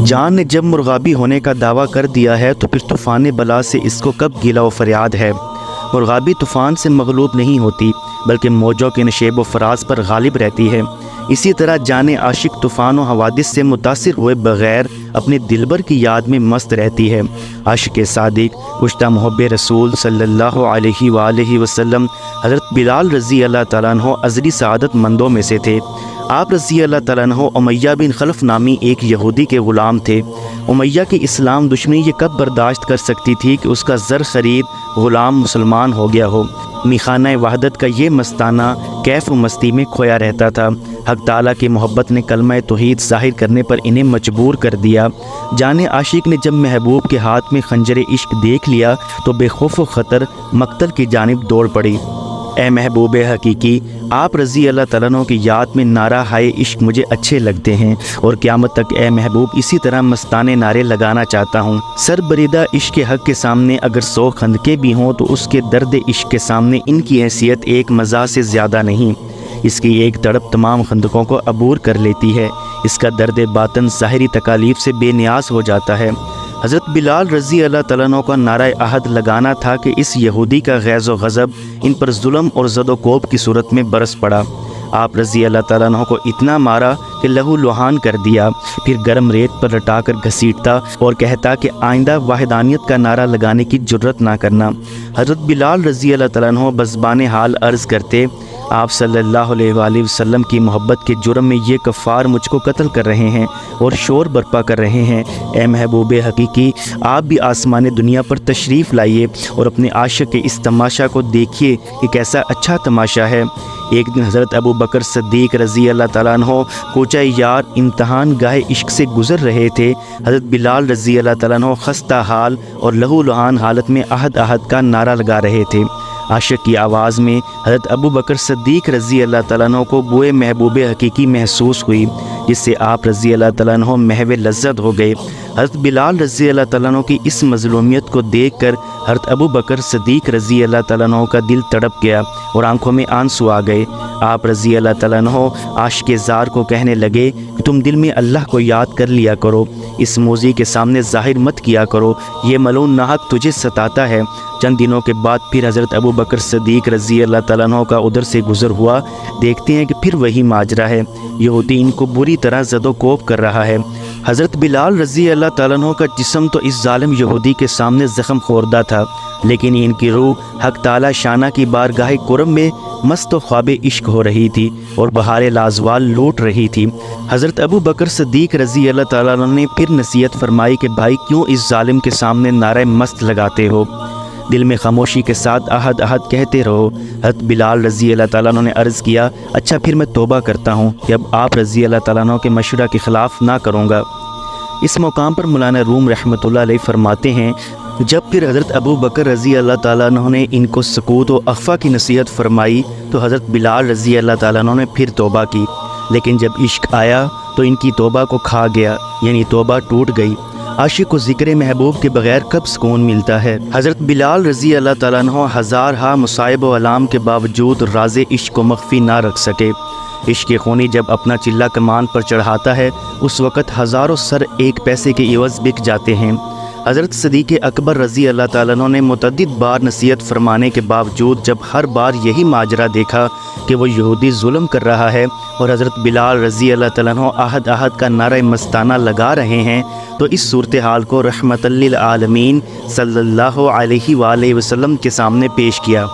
جان نے جب مرغابی ہونے کا دعویٰ کر دیا ہے تو پھر طوفان بلا سے اس کو کب گیلا و فریاد ہے۔ مرغابی طوفان سے مغلوب نہیں ہوتی بلکہ موجوں کے نشیب و فراز پر غالب رہتی ہے۔ اسی طرح جان عاشق طوفان و حوادث سے متاثر ہوئے بغیر اپنے دلبر کی یاد میں مست رہتی ہے۔ عاشق صادق کشتہ محب رسول صلی اللہ علیہ وآلہ وسلم حضرت بلال رضی اللہ تعالیٰ عنہ ازلی سعادت مندوں میں سے تھے۔ آپ رضی اللہ تعالیٰ عنہ امیہ بن خلف نامی ایک یہودی کے غلام تھے۔ امیہ کی اسلام دشمنی یہ کب برداشت کر سکتی تھی کہ اس کا زر خرید غلام مسلمان ہو گیا ہو۔ میخانہ وحدت کا یہ مستانہ کیف و مستی میں کھویا رہتا تھا۔ حق تعالیٰ کی محبت نے کلمہ توحید ظاہر کرنے پر انہیں مجبور کر دیا۔ جان عاشق نے جب محبوب کے ہاتھ میں خنجر عشق دیکھ لیا تو بے خوف و خطر مقتل کی جانب دوڑ پڑی۔ اے محبوب حقیقی، آپ رضی اللہ تعالیٰ عنہ کی یاد میں نعرہ ہائے عشق مجھے اچھے لگتے ہیں اور قیامت تک اے محبوب اسی طرح مستانے نعرے لگانا چاہتا ہوں۔ سر بریدہ عشق کے حق کے سامنے اگر 100 خندقیں بھی ہوں تو اس کے درد عشق کے سامنے ان کی حیثیت ایک مزاح سے زیادہ نہیں۔ اس کی ایک تڑپ تمام خندقوں کو عبور کر لیتی ہے۔ اس کا درد باطن ظاہری تکالیف سے بے نیاز ہو جاتا ہے۔ حضرت بلال رضی اللہ تعالیٰ عنہ کا نعرہ عہد لگانا تھا کہ اس یہودی کا غیظ و غضب ان پر ظلم اور زد و کوب کی صورت میں برس پڑا۔ آپ رضی اللہ تعالیٰ عنہ کو اتنا مارا کہ لہو لوہان کر دیا، پھر گرم ریت پر لٹا کر گھسیٹتا اور کہتا کہ آئندہ وحدانیت کا نعرہ لگانے کی جرت نہ کرنا۔ حضرت بلال رضی اللہ تعالیٰ عنہ بزبان حال عرض کرتے، آپ صلی اللہ علیہ وآلہ وسلم کی محبت کے جرم میں یہ کفار مجھ کو قتل کر رہے ہیں اور شور برپا کر رہے ہیں۔ اے محبوب حقیقی، آپ بھی آسمان دنیا پر تشریف لائیے اور اپنے عاشق کے اس تماشا کو دیکھیے کہ کیسا اچھا تماشا ہے۔ ایک دن حضرت ابو بکر صدیق رضی اللہ تعالیٰ عنہ کوچہ یار امتحان گاہ عشق سے گزر رہے تھے۔ حضرت بلال رضی اللہ تعالیٰ عنہ خستہ حال اور لہو لہان حالت میں عہد عہد کا نعرہ لگا رہے تھے۔ عاشق کی آواز میں حضرت ابو بکر صدیق رضی اللہ تعالیٰ عنہ کو بوئے محبوب حقیقی محسوس ہوئی، جس سے آپ رضی اللہ تعالیٰ عنہ محو لذت ہو گئے۔ حضرت بلال رضی اللہ تعالیٰ عنہ کی اس مظلومیت کو دیکھ کر حضرت ابو بکر صدیق رضی اللہ تعالیٰ عنہ کا دل تڑپ گیا اور آنکھوں میں آنسو آ گئے۔ آپ رضی اللہ تعالیٰ عنہ عاشق زار کو کہنے لگے کہ تم دل میں اللہ کو یاد کر لیا کرو، اس موذی کے سامنے ظاہر مت کیا کرو، یہ ملعون ناحق تجھے ستاتا ہے۔ چند دنوں کے بعد پھر حضرت ابو بکر صدیق رضی اللہ تعالیٰ عنہ کا ادھر سے گزر ہوا، دیکھتے ہیں کہ پھر وہی ماجرا ہے، یہودی ان کو بری طرح زد و کوب کر رہا ہے۔ حضرت بلال رضی اللہ تعالیٰ عنہ کا جسم تو اس ظالم یہودی کے سامنے زخم خوردہ تھا، لیکن ان کی روح حق تعالیٰ شانہ کی بارگاہ کرم میں مست و خواب عشق ہو رہی تھی اور بہار لازوال لوٹ رہی تھی۔ حضرت ابو بکر صدیق رضی اللہ تعالیٰ عنہ نے پھر نصیحت فرمائی کہ بھائی کیوں اس ظالم کے سامنے نعرہ مست لگاتے ہو، دل میں خاموشی کے ساتھ عہد عہد کہتے رہو۔ حضرت بلال رضی اللہ تعالیٰ عنہ نے عرض کیا، اچھا پھر میں توبہ کرتا ہوں کہ اب آپ رضی اللہ تعالیٰ عنہ کے مشورہ کے خلاف نہ کروں گا۔ اس مقام پر مولانا روم رحمۃ اللہ علیہ فرماتے ہیں، جب پھر حضرت ابو بکر رضی اللہ تعالیٰ عنہ نے ان کو سکوت و اخفا کی نصیحت فرمائی تو حضرت بلال رضی اللہ تعالیٰ عنہ نے پھر توبہ کی، لیکن جب عشق آیا تو ان کی توبہ کو کھا گیا، یعنی توبہ ٹوٹ گئی۔ عاشق کو ذکر محبوب کے بغیر کب سکون ملتا ہے؟ حضرت بلال رضی اللہ تعالیٰ عنہ ہزارہا مصائب و علام کے باوجود راز عشق کو مخفی نہ رکھ سکے۔ عشق خونی جب اپنا چلہ کمان پر چڑھاتا ہے اس وقت ہزاروں سر ایک پیسے کے عوض بک جاتے ہیں۔ حضرت صدیق اکبر رضی اللہ تعالیٰ عنہ نے متعدد بار نصیحت فرمانے کے باوجود جب ہر بار یہی ماجرا دیکھا کہ وہ یہودی ظلم کر رہا ہے اور حضرت بلال رضی اللہ تعالیٰ عنہ عہد عہد کا نعرہ مستانہ لگا رہے ہیں، تو اس صورتحال کو رحمت للعالمین صلی اللہ علیہ وآلہ وسلم کے سامنے پیش کیا۔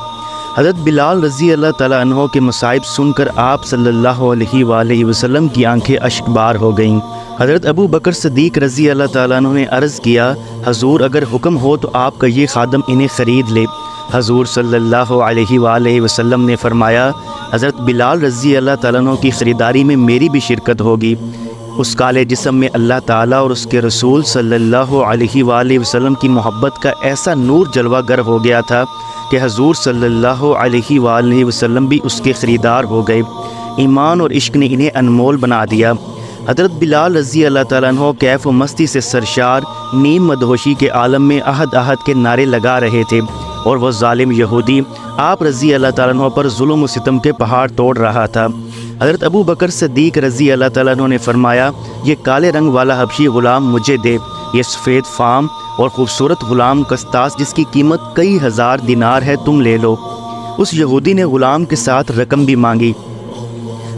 حضرت بلال رضی اللہ تعالیٰ عنہ کے مصائب سن کر آپ صلی اللہ علیہ وآلہ وسلم کی آنکھیں اشک بار ہو گئیں۔ حضرت ابو بکر صدیق رضی اللہ تعالیٰ عنہ نے عرض کیا، حضور اگر حکم ہو تو آپ کا یہ خادم انہیں خرید لے۔ حضور صلی اللہ علیہ وآلہ وسلم نے فرمایا، حضرت بلال رضی اللہ تعالیٰ عنہ کی خریداری میں میری بھی شرکت ہوگی۔ اس کالے جسم میں اللہ تعالیٰ اور اس کے رسول صلی اللہ علیہ وآلہ وسلم کی محبت کا ایسا نور جلوہ گر ہو گیا تھا کہ حضور صلی اللہ علیہ وآلہ وسلم بھی اس کے خریدار ہو گئے۔ ایمان اور عشق نے انہیں انمول بنا دیا۔ حضرت بلال رضی اللہ تعالیٰ عنہ کیف و مستی سے سرشار نیم مدہوشی کے عالم میں عہد عہد کے نعرے لگا رہے تھے اور وہ ظالم یہودی آپ رضی اللہ تعالیٰ عنہ پر ظلم و ستم کے پہاڑ توڑ رہا تھا۔ حضرت ابو بکر صدیق رضی اللہ تعالیٰ عنہ نے فرمایا یہ کالے رنگ والا حبشی غلام مجھے دے، یہ سفید فام اور خوبصورت غلام قسطاس جس کی قیمت کئی ہزار دینار ہے تم لے لو۔ اس یہودی نے غلام کے ساتھ رقم بھی مانگی۔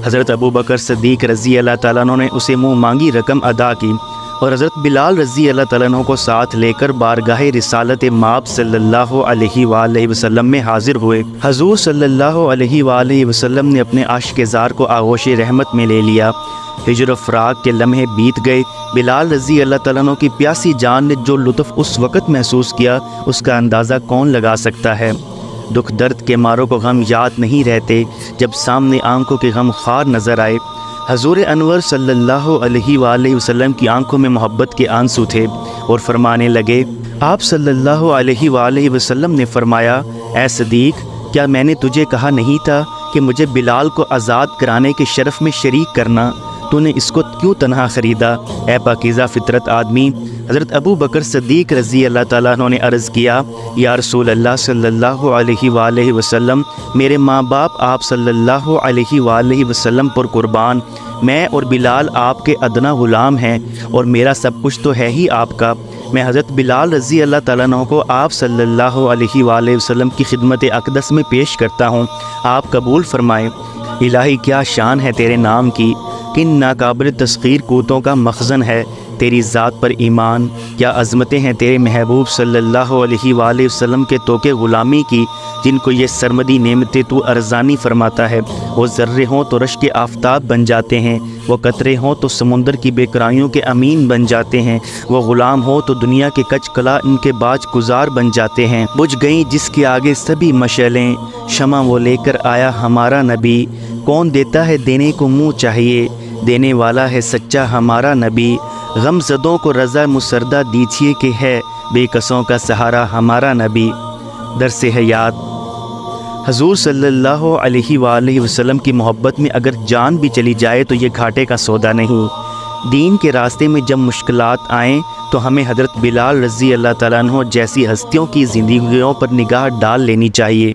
حضرت ابو بکر صدیق رضی اللہ تعالیٰ عنہ نے اسے منہ مانگی رقم ادا کی اور حضرت بلال رضی اللہ تعالیٰ عنہ کو ساتھ لے کر بارگاہ رسالت مآب صلی اللہ علیہ وآلہ وسلم میں حاضر ہوئے۔ حضور صلی اللہ علیہ وآلہ وسلم نے اپنے عاشق زار کو آغوش رحمت میں لے لیا۔ ہجر و فراق کے لمحے بیت گئے۔ بلال رضی اللہ تعالیٰ عنہ کی پیاسی جان نے جو لطف اس وقت محسوس کیا اس کا اندازہ کون لگا سکتا ہے۔ دکھ درد کے ماروں کو غم یاد نہیں رہتے جب سامنے آنکھوں کے غم خوار نظر آئے۔ حضور انور صلی اللہ علیہ وآلہ وسلم کی آنکھوں میں محبت کے آنسو تھے اور فرمانے لگے۔ آپ صلی اللہ علیہ وآلہ وسلم نے فرمایا اے صدیق کیا میں نے تجھے کہا نہیں تھا کہ مجھے بلال کو آزاد کرانے کے شرف میں شریک کرنا؟ تو نے اس کو کیوں تنہا خریدا؟ اے پاکیزہ فطرت آدمی۔ حضرت ابو بکر صدیق رضی اللہ تعالیٰ عنہ نے عرض کیا یا رسول اللہ صلی اللہ علیہ وآلہ وسلم میرے ماں باپ آپ صلی اللہ علیہ وآلہ وسلم پر قربان، میں اور بلال آپ کے ادنا غلام ہیں اور میرا سب کچھ تو ہے ہی آپ کا۔ میں حضرت بلال رضی اللہ تعالیٰ عنہ کو آپ صلی اللہ علیہ وآلہ وسلم کی خدمت اقدس میں پیش کرتا ہوں، آپ قبول فرمائیں۔ الہی کیا شان ہے تیرے نام کی، کن ناقابل تسخیر قوتوں کا مخزن ہے تیری ذات پر ایمان، کیا عظمتیں ہیں تیرے محبوب صلی اللہ علیہ وآلہ وسلم کے توقع غلامی کی جن کو یہ سرمدی نعمتیں تو ارزانی فرماتا ہے۔ وہ ذرے ہوں تو رشک آفتاب بن جاتے ہیں، وہ قطرے ہوں تو سمندر کی بیکرائیوں کے امین بن جاتے ہیں، وہ غلام ہو تو دنیا کے کچ کلا ان کے باج گزار بن جاتے ہیں۔ بجھ گئیں جس کے آگے سبھی مشعلیں، شمع وہ لے کر آیا ہمارا نبی، کون دیتا ہے دینے کو منہ چاہیے، دینے والا ہے سچا ہمارا نبی، غم زدوں کو رضا مسردہ دیجیے کہ ہے بے کسوں کا سہارا ہمارا نبی۔ درس حیات، حضور صلی اللہ علیہ وآلہ وسلم کی محبت میں اگر جان بھی چلی جائے تو یہ گھاٹے کا سودا نہیں۔ دین کے راستے میں جب مشکلات آئیں تو ہمیں حضرت بلال رضی اللہ تعالیٰ عنہ جیسی ہستیوں کی زندگیوں پر نگاہ ڈال لینی چاہیے۔